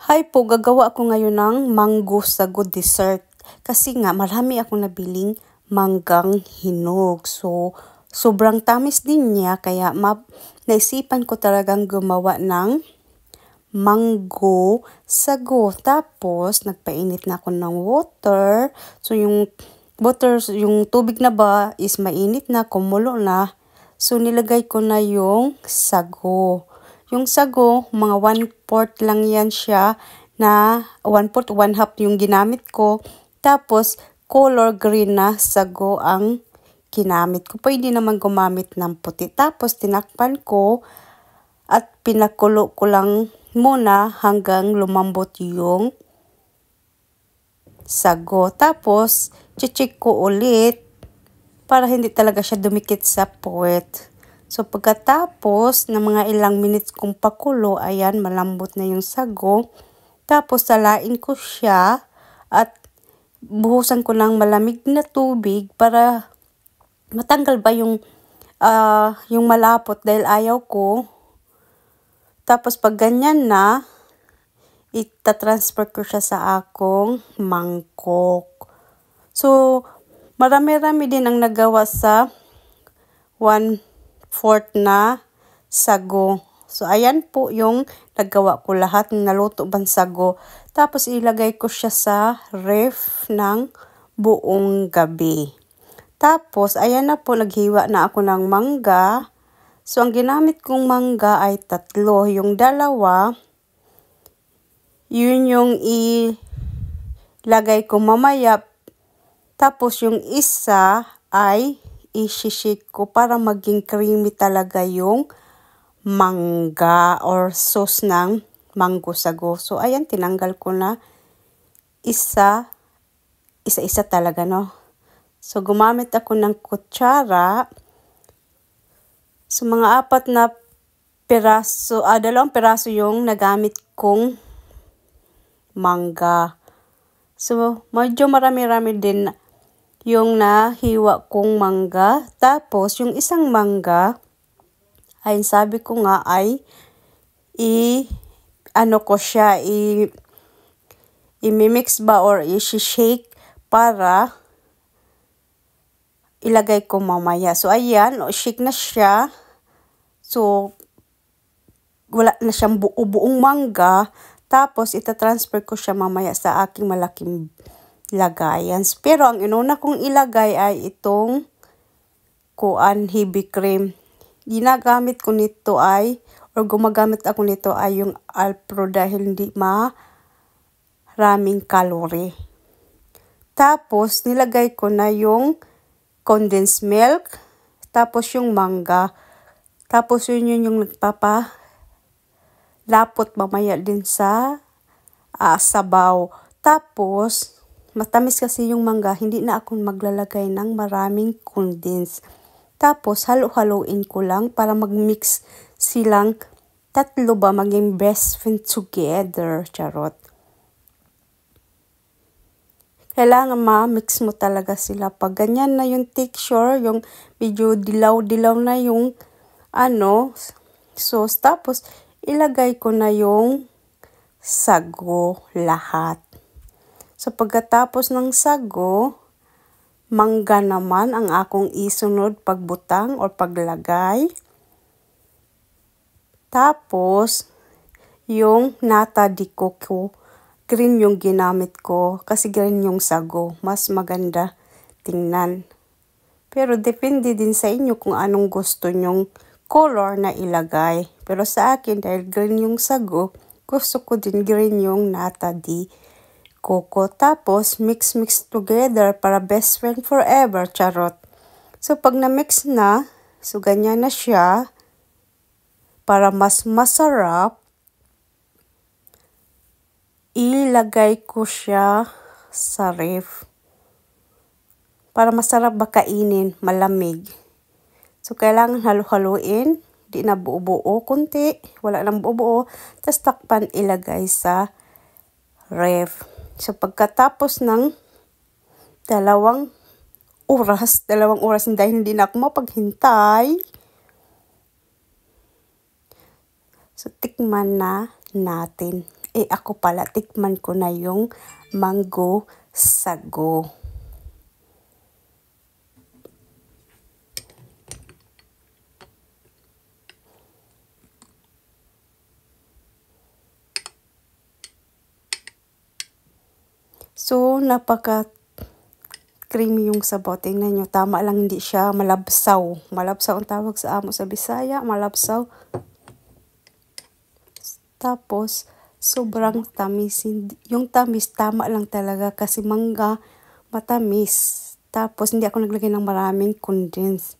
Hi po, gagawa ako ngayon ng mango sago dessert. Kasi nga, marami akong nabiling manggang hinog. So, sobrang tamis din niya. Kaya naisipan ko talagang gumawa ng mango sago. Tapos, nagpainit na ako ng water. So, yung tubig na ba is mainit na, kumulo na. So, nilagay ko na yung sago. Yung sago, mga 1/4 lang yan siya na 1/4, 1/2 yung ginamit ko. Tapos, color green na sago ang ginamit ko. Pwede naman gumamit ng puti. Tapos, tinakpan ko at pinakulo ko lang muna hanggang lumambot yung sago. Tapos, check ko ulit para hindi talaga siya dumikit sa puwet. So, pagkatapos ng mga ilang minutes kong pakulo, ayan, malambot na yung sago. Tapos, salain ko siya at buhusan ko ng malamig na tubig para matanggal ba yung malapot dahil ayaw ko. Tapos, pag ganyan na, itatransfer ko siya sa akong mangkok. So, marami-rami din ang nagawa sa 1/4 na sago. So, ayan po yung nagawa ko lahat ng naluto bang sago. Tapos, ilagay ko siya sa ref ng buong gabi. Tapos, ayan na po, naghiwa na ako ng mangga. So, ang ginamit kong mangga ay 3. Yung 2, yun yung ilagay ko mamaya. Tapos, yung isa ay i-shake ko para maging creamy talaga yung mangga or sauce ng mango sago. So, ayan, tinanggal ko na isa-isa talaga, no? So, gumamit ako ng kutsara. So, mga 4 na piraso, 2 piraso yung nagamit kong mangga. So, medyo marami-rami din yung nahiwa kong mangga. Tapos, yung isang mangga, ay sabi ko nga ay i-mix ba or i-shake para ilagay ko mamaya. So, ayan, shake na siya. So, wala na siyang buong mangga. Tapos, itatransfer ko siya mamaya sa aking malaking lagayan. Pero, ang inuna kong ilagay ay itong heavy cream. Gumagamit ako nito ay yung Alpro dahil hindi maraming calorie. Tapos, nilagay ko na yung condensed milk. Tapos, yung mangga. Tapos, yun yung nagpapalapot mamaya din sa sabaw. Tapos, matamis kasi yung mangga, hindi na ako maglalagay ng maraming condensed. Tapos, halo-haloin ko lang para mag-mix silang 3 ba maging best friend together. Charot. Kailangan ma-mix mo talaga sila. Pag ganyan na yung texture, yung medyo dilaw-dilaw na yung sauce. Tapos, ilagay ko na yung sago lahat. So, pagkatapos ng sago, mangga naman ang akong isunod pagbutang or paglagay. Tapos, yung nata de coco, green yung ginamit ko kasi green yung sago. Mas maganda tingnan. Pero depende din sa inyo kung anong gusto nyong color na ilagay. Pero sa akin, dahil green yung sago, gusto ko din green yung nata de coco. Tapos, mix together para best friend forever. Charot. So, pag na-mix na, so ganyan na siya. Para mas masarap, ilagay ko siya sa ref. Para masarap ba kainin, malamig. So, kailangan halo-haloin. Di na buo-buo, kunti. Wala nang buo-buo. Tapos, takpan ilagay sa ref. So, pagkatapos ng 2 oras dahil hindi na ako mapaghintay. So, tikman na natin. ako pala, tikman ko na yung mango sago. So, creamy yung sabaw. Tingnan nyo, tama lang, hindi siya malabsaw. Malabsaw ang tawag sa amo sa Bisaya, malabsaw. Tapos, sobrang tamis. Yung tamis, tama lang talaga kasi mangga, matamis. Tapos, hindi ako naglagay ng maraming condense.